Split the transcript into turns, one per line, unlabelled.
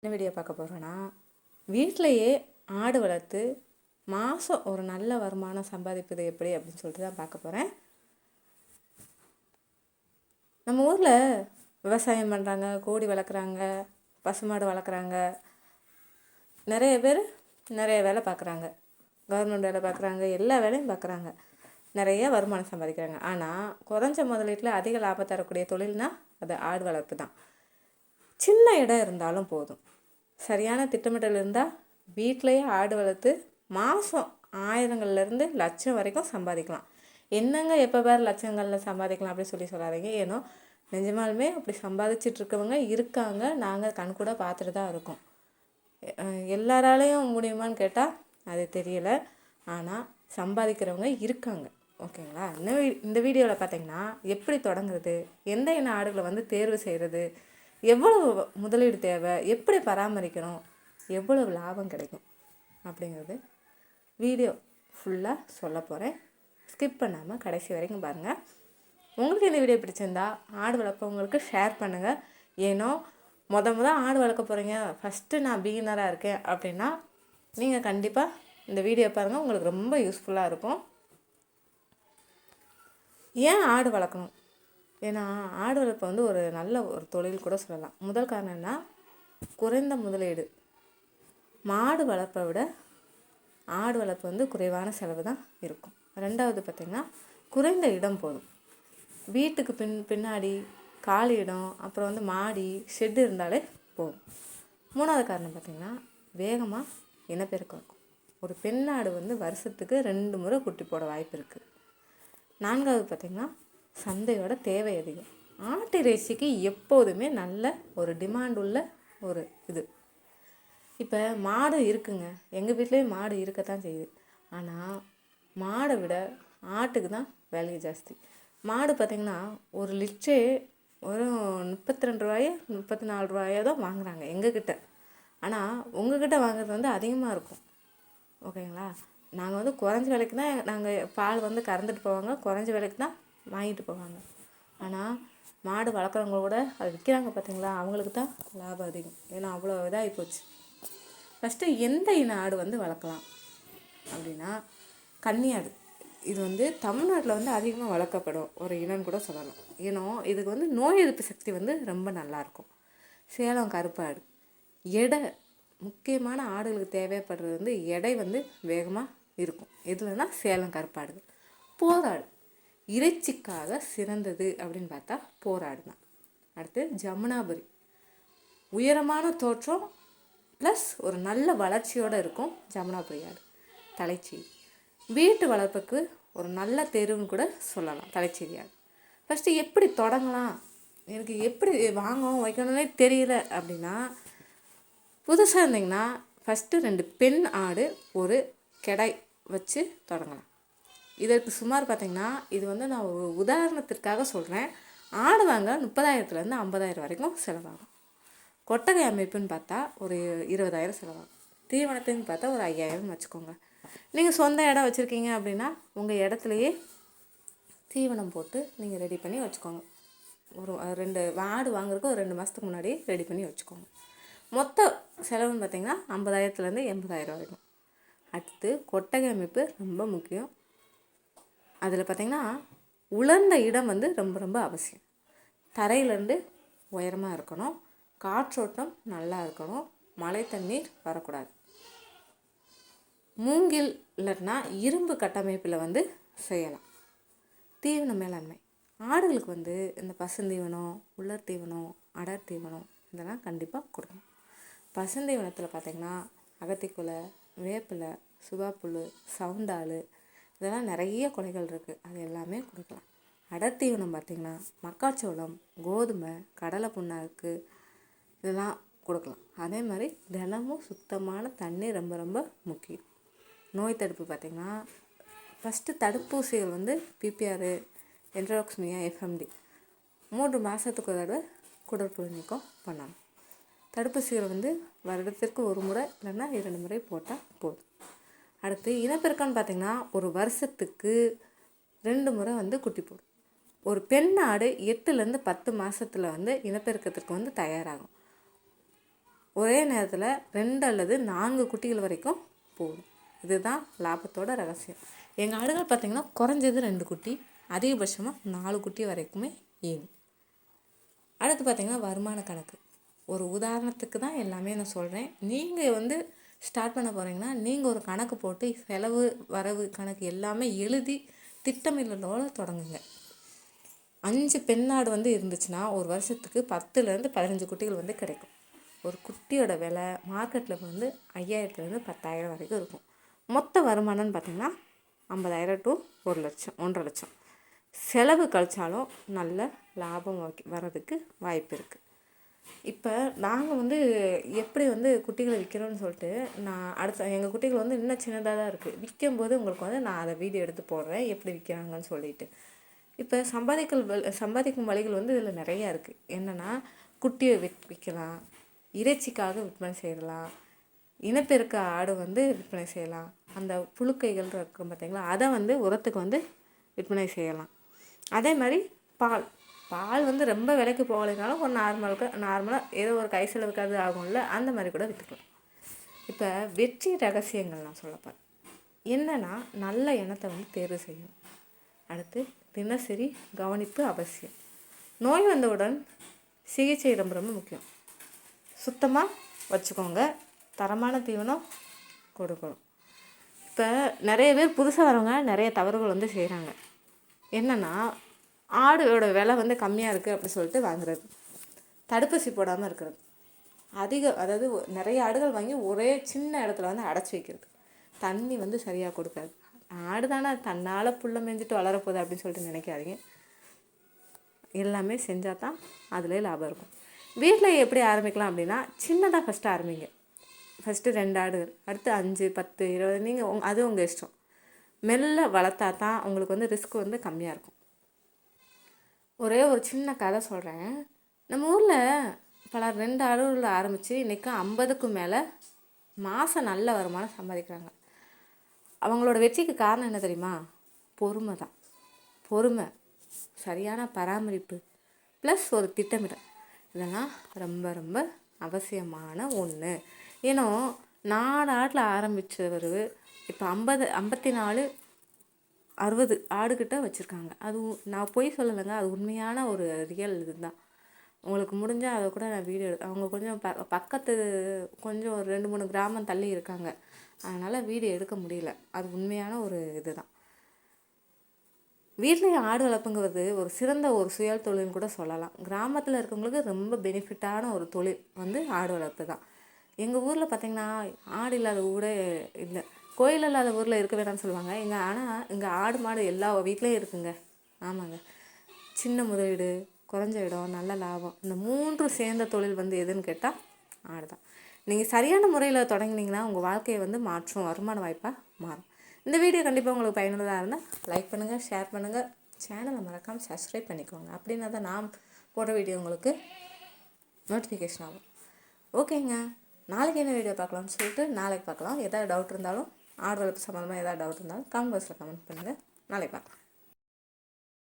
என்ன வீடியோ பார்க்க போகிறோன்னா, வீட்டிலையே ஆடு வளர்த்து மாதம் ஒரு நல்ல வருமானம் சம்பாதிப்பது எப்படி அப்படின்னு சொல்லிட்டு தான் பார்க்க போகிறேன். நம்ம ஊரில் விவசாயம் பண்ணுறாங்க, கோழி வளர்க்குறாங்க, பசுமாடு வளர்க்குறாங்க. நிறைய பேர் நிறைய வேலை பார்க்குறாங்க, கவர்மெண்ட் வேலை பார்க்குறாங்க, எல்லா வேலையும் பார்க்குறாங்க, நிறைய வருமானம் சம்பாதிக்கிறாங்க. ஆனால் குறைஞ்ச முதலீட்டில் அதிக லாபம் தரக்கூடிய தொழில்னால் அது ஆடு வளர்ப்பு தான். சின்ன இடம் இருந்தாலும் போதும், சரியான திட்டமிட்டல் இருந்தால் வீட்டிலையே ஆடு வளர்த்து மாதம் ஆயிரங்கள்லேருந்து லட்சம் வரைக்கும் சம்பாதிக்கலாம். என்னங்க எப்போ பேர் லட்சங்களில் சம்பாதிக்கலாம் அப்படின்னு சொல்லாதீங்க. ஏன்னா நிஜமாலுமே அப்படி சம்பாதிச்சிட்ருக்கவங்க இருக்காங்க. நாங்கள் கண்கூட பார்த்துட்டு தான் இருக்கோம். எல்லாராலையும் முடியுமான்னு கேட்டால் அது தெரியலை, ஆனால் சம்பாதிக்கிறவங்க இருக்காங்க. ஓகேங்களா? இந்த வீடியோவில் பார்த்தீங்கன்னா எப்படி தொடங்குறது, எந்த இன ஆடுகளை தேர்வு செய்கிறது, எவ்வளவு முதலீடு தேவை, எப்படி பராமரிக்கணும், எவ்வளவு லாபம் கிடைக்கும் அப்படிங்கிறது வீடியோ ஃபுல்லாக சொல்ல போகிறேன். ஸ்கிப் பண்ணாமல் கடைசி வரைக்கும் பாருங்கள். உங்களுக்கு இந்த வீடியோ பிடிச்சிருந்தா ஆடு வளர்ப்பவங்களுக்கு ஷேர் பண்ணுங்கள். ஏன்னோ முத ஆடு வளர்க்க போகிறீங்க, ஃபஸ்ட்டு நான் பிகினராக இருக்கேன் அப்படின்னா நீங்கள் கண்டிப்பாக இந்த வீடியோ பாருங்கள், உங்களுக்கு ரொம்ப யூஸ்ஃபுல்லாக இருக்கும். ஏன் ஆடு வளர்க்கணும்? ஏன்னா ஆடு வளர்ப்பு ஒரு நல்ல ஒரு தொழில் கூட சொல்லலாம். முதல் காரணம் என்ன, குறைந்த முதலீடு. மாடு வளர்ப்பை விட ஆடு வளர்ப்பு குறைவான செலவு தான் இருக்கும். ரெண்டாவது பார்த்திங்கன்னா குறைந்த இடம் போதும். வீட்டுக்கு பின்னாடி காலி இடம், அப்புறம் மாடி, ஷெட்டு இருந்தாலே போதும். மூணாவது காரணம் பார்த்திங்கன்னா வேகமாக இனப்பெருக்கம் இருக்கும். ஒரு பெண்ணாடு வருஷத்துக்கு 2 முறை குட்டி போட வாய்ப்பு இருக்குது. நான்காவது பார்த்திங்கன்னா சந்தையோட தேவை அதிகம். ஆட்டு இறைச்சிக்கு எப்போதுமே நல்ல ஒரு டிமாண்ட் உள்ள ஒரு இது. இப்போ மாடு இருக்குங்க, எங்கள் வீட்லேயும் மாடு இருக்கத்தான் செய்யுது. ஆனால் மாடை விட ஆட்டுக்கு தான் வேல்யூ ஜாஸ்தி. மாடு பார்த்திங்கன்னா ஒரு லிட்டரே ஒரு 32 ரூபாயோ 34 ரூபாயோ தான் வாங்குகிறாங்க எங்ககிட்ட. ஆனால் உங்ககிட்ட வாங்குறது அதிகமாக இருக்கும். ஓகேங்களா? நாங்கள் குறைஞ்ச விலைக்கு தான் நாங்கள் பால் கறந்துட்டு போவாங்க, குறைஞ்ச விலைக்கு தான் வாங்கிட்டு போவாங்க. ஆனால் மாடு வளர்க்குறவங்க கூட அது விற்கிறாங்க பார்த்தீங்களா, அவங்களுக்கு தான் லாபம் அதிகம். ஏன்னா அவ்வளோ இதாகி போச்சு. ஃபஸ்ட்டு எந்த இன ஆடு வளர்க்கலாம் அப்படின்னா கன்னியாடு. இது தமிழ்நாட்டில் அதிகமாக வளர்க்கப்படும் ஒரு இனம்னு கூட சொல்லலாம். ஏன்னா இதுக்கு நோய் எதிர்ப்பு சக்தி ரொம்ப நல்லாயிருக்கும். சேலம் கருப்பு ஆடு. எடை முக்கியமான ஆடுகளுக்கு தேவைப்படுறது எடை வேகமாக இருக்கும். எதுலன்னா சேலம் கருப்பாடு. போராடு இறைச்சிக்காக சிறந்தது அப்படின்னு பார்த்தா போராடு தான். அடுத்து ஜமுனாபுரி, உயரமான தோற்றம் ப்ளஸ் ஒரு நல்ல வளர்ச்சியோடு இருக்கும் ஜமுனாபுரி ஆடு. தலைச்சேரி வீட்டு வளர்ப்புக்கு ஒரு நல்ல தேர்வுன்னு கூட சொல்லலாம் தலைச்சேரி ஆடு. ஃபஸ்ட்டு எப்படி தொடங்கலாம், எனக்கு எப்படி வாங்கவும் வைக்கணும்னே தெரியல அப்படின்னா, புதுசாக இருந்தீங்கன்னா ஃபஸ்ட்டு 2 பெண் ஆடு ஒரு கெடை வச்சு தொடங்கலாம். இதற்கு சுமார் பார்த்திங்கன்னா இது நான் ஒரு உதாரணத்திற்காக சொல்கிறேன். ஆடு வாங்க 30,000லேருந்து 50,000 வரைக்கும் செலவாகும். கொட்டகை அமைப்புன்னு பார்த்தா ஒரு 20,000 செலவாகும். தீவனத்துன்னு பார்த்தா ஒரு 5,000 வச்சுக்கோங்க. நீங்கள் சொந்த இடம் வச்சுருக்கீங்க அப்படின்னா உங்கள் இடத்துலையே தீவனம் போட்டு நீங்கள் ரெடி பண்ணி வச்சுக்கோங்க. ஒரு 2 ஆடு வாங்குறதுக்கு ஒரு 2 மாதத்துக்கு முன்னாடி ரெடி பண்ணி வச்சுக்கோங்க. மொத்த செலவுன்னு பார்த்திங்கன்னா 50,000லேருந்து 80,000 வரைக்கும். அடுத்து கொட்டகை அமைப்பு ரொம்ப முக்கியம். அதில் பார்த்திங்கன்னா உலர்ந்த இடம் ரொம்ப ரொம்ப அவசியம். தரையிலேருந்து உயரமாக இருக்கணும், காற்றோட்டம் நல்லா இருக்கணும், மழை தண்ணீர் வரக்கூடாது. மூங்கில் இல்லைன்னா இரும்பு கட்டமைப்பில் செய்யலாம். தீவன மேலாண்மை ஆடுகளுக்கு இந்த பசுந்தீவனம், உலர் தீவனம், அடர் தீவனம் இதெல்லாம் கண்டிப்பாக கொடுக்கணும். பசுந்தீவனத்தில் பார்த்திங்கன்னா அகத்திக்குலை, வேப்பிலை, சுபாப்புல், சவுண்டால் இதெல்லாம் நிறைய குலைகள் இருக்குது, அது எல்லாமே கொடுக்கலாம். அடர் தீவனம் பார்த்திங்கன்னா மக்காச்சோளம், கோதுமை, கடலை புண்ணாக்கு இதெல்லாம் கொடுக்கலாம். அதே மாதிரி தினமும் சுத்தமான தண்ணி ரொம்ப ரொம்ப முக்கியம். நோய் தடுப்பு பார்த்திங்கன்னா ஃபஸ்ட்டு தடுப்பூசிகள் பிபிஆர், என்ட்ரோக்ஸ்மியா, எஃப்எம்டி 3 மாதத்துக்கு ஒரு தடவை குடற்புழு நீக்கம் பண்ணணும். தடுப்பூசிகள் வருடத்திற்கு 1 முறை இல்லைன்னா 2 முறை போட்டால் போதும். அடுத்து இனப்பெருக்கம்னு பார்த்திங்கன்னா ஒரு வருஷத்துக்கு 2 முறை குட்டி போடும். ஒரு பெண் ஆடு 8லேருந்து 10 மாதத்தில் இனப்பெருக்கத்திற்கு தயாராகும். ஒரே நேரத்தில் 2 அல்லது 4 குட்டிகள் வரைக்கும் போடும். இதுதான் லாபத்தோட ரகசியம். எங்கள் ஆடுகள் பார்த்திங்கன்னா குறைஞ்சது 2 குட்டி, அதிகபட்சமாக 4 குட்டி வரைக்குமே ஈனும். அடுத்து பார்த்திங்கன்னா வருமான கணக்கு. ஒரு உதாரணத்துக்கு தான் எல்லாமே நான் சொல்கிறேன். நீங்கள் ஸ்டார்ட் பண்ண போகிறீங்கன்னா நீங்கள் ஒரு கணக்கு போட்டு செலவு வரவு கணக்கு எல்லாமே எழுதி திட்டமிடலோடு தொடங்குங்க. 5 பெண்ணாடு இருந்துச்சுன்னா ஒரு வருஷத்துக்கு 10லேருந்து 15 குட்டிகள் கிடைக்கும். ஒரு குட்டியோட விலை மார்க்கெட்டில் 5000லேருந்து 10,000 வரைக்கும் இருக்கும். மொத்த வருமானம்னு பார்த்திங்கன்னா 50,000 to 1 லட்சம் 1.5 லட்சம். செலவு கழிச்சாலும் நல்ல லாபம் வர்றதுக்கு வாய்ப்பு இருக்குது. இப்போ நாங்கள் எப்படி குட்டிகளை விற்கிறோன்னு சொல்லிட்டு நான் அடுத்த எங்கள் குட்டிகள் இன்னும் சின்னதாக தான் இருக்குது. விற்கும்போது உங்களுக்கு நான் அதை வீடியோ எடுத்து போடுறேன் எப்படி விற்கிறாங்கன்னு சொல்லிட்டு. இப்போ சம்பாதிக்கும் வழிகள் இதில் நிறையா இருக்குது. என்னென்னா குட்டியை விற்கலாம், இறைச்சிக்காக விற்பனை செய்யலாம், இனப்பெருக்க ஆடு விற்பனை செய்யலாம், அந்த புழுக்கைகள் இருக்கும் பார்த்தீங்களா அதை உரத்துக்கு விற்பனை செய்யலாம். அதே மாதிரி பால் ரொம்ப விலைக்கு போகலைனாலும் ஒரு நார்மலாக ஏதோ ஒரு கை செலவுக்காது ஆகும்ல, அந்த மாதிரி கூட விற்றுக்கலாம். இப்போ வெற்றி ரகசியங்கள் நான் சொல்லப்பேன். என்னென்னா நல்ல இனத்தை தேர்வு செய்யணும். அடுத்து தினசரி கவனிப்பு அவசியம். நோய் வந்தவுடன் சிகிச்சை ரொம்ப முக்கியம். சுத்தமாக வச்சுக்கோங்க, தரமான தீவனம் கொடுக்கணும். இப்போ நிறைய பேர் புதுசாக வரவங்க நிறைய தவறுகள் செய்கிறாங்க. என்னென்னா ஆடோட விலை கம்மியாக இருக்குது அப்படி சொல்லிட்டு வாங்குறது, தடுப்பூசி போடாமல் இருக்கிறது, அதாவது நிறைய ஆடுகள் வாங்கி ஒரே சின்ன இடத்துல அடைச்சி வைக்கிறது, தண்ணி சரியாக கொடுக்காது. ஆடு தானே தன்னால் புல்லை மேய்ஞ்சிட்டு வளரப்போகுது அப்படின்னு சொல்லிட்டு நினைக்காதீங்க. எல்லாமே செஞ்சால் தான் அதிலே லாபம் இருக்கும். வீட்டில் எப்படி ஆரம்பிக்கலாம் அப்படின்னா சின்னதாக ஃபஸ்ட்டு ஆரம்பிங்க. ஃபஸ்ட்டு 2 ஆடுகள், அடுத்து 5, 10, 20 நீங்கள் அது உங்கள் இஷ்டம். மெல்ல வளர்த்தா தான் உங்களுக்கு ரிஸ்க் கம்மியாக இருக்கும். ஒரே ஒரு சின்ன கதை சொல்கிறேன். நம்ம ஊரில் பலர் 2 ஆடுகளில் ஆரம்பித்து இன்றைக்கி 50க்கும் மேலே மாதம் நல்ல வருமானம் சம்பாதிக்கிறாங்க. அவங்களோட வெற்றிக்கு காரணம் என்ன தெரியுமா? பொறுமை தான். பொறுமை, சரியான பராமரிப்பு, ப்ளஸ் ஒரு திட்டமிடல். இதெல்லாம் ரொம்ப ரொம்ப அவசியமான ஒன்று. ஏன்னா 4 ஆட்டில் ஆரம்பித்தவர் இப்போ 54, 60 ஆடுகிட்ட வச்சுருக்காங்க. அது நான் போய் சொல்லலைங்க, அது உண்மையான ஒரு ரியல் இதுதான். உங்களுக்கு முடிஞ்சால் அதை கூட நான் வீடியோ அவங்க கொஞ்சம் பக்கத்து கொஞ்சம் ஒரு 2-3 கிராமம் தள்ளி இருக்காங்க, அதனால் வீடியோ எடுக்க முடியல. அது உண்மையான ஒரு இதுதான். வீட்லேயே ஆடு வளர்ப்புங்கிறது ஒரு சிறந்த ஒரு சுய தொழில்னு கூட சொல்லலாம். கிராமத்தில் இருக்கவங்களுக்கு ரொம்ப பெனிஃபிட்டான ஒரு தொழில் ஆடு வளர்ப்பு தான். எங்கள் ஊரில் பார்த்திங்கன்னா ஆடு இல்லாத ஊரே இல்லை. கோயில் இல்லாத ஊரில் இருக்க வேணாம்னு சொல்லுவாங்க. ஆனால் இங்கே ஆடு மாடு எல்லா வீட்லேயும் இருக்குங்க. ஆமாங்க. சின்ன முதலீடு, குறைஞ்ச இடம், நல்ல லாபம், இந்த 3 சேர்ந்த தொழில் எதுன்னு கேட்டால் ஆடு தான். நீங்கள் சரியான முறையில் தொடங்கினீங்கன்னா உங்கள் வாழ்க்கையை மாற்றும், வருமான வாய்ப்பாக மாறும். இந்த வீடியோ கண்டிப்பாக உங்களுக்கு பயனுள்ளதாக இருந்தால் லைக் பண்ணுங்கள், ஷேர் பண்ணுங்கள், சேனலை மறக்காமல் சப்ஸ்கிரைப் பண்ணிக்கோங்க. அப்படின்னா தான் நான் போடுற வீடியோ உங்களுக்கு நோட்டிஃபிகேஷன் ஆகும். ஓகேங்க, நாளைக்கு என்ன வீடியோ பார்க்கலாம்னு சொல்லிட்டு நாளைக்கு பார்க்கலாம். எதாவது டவுட் இருந்தாலும் ஆடு வளர்ப்பு சம்மந்தமாக எதாவது டவுட் இருந்தாலும் கமெண்ட் பாக்ஸில் கமெண்ட் பண்ணுங்கள். நாளைக்கு பார்க்கலாம்.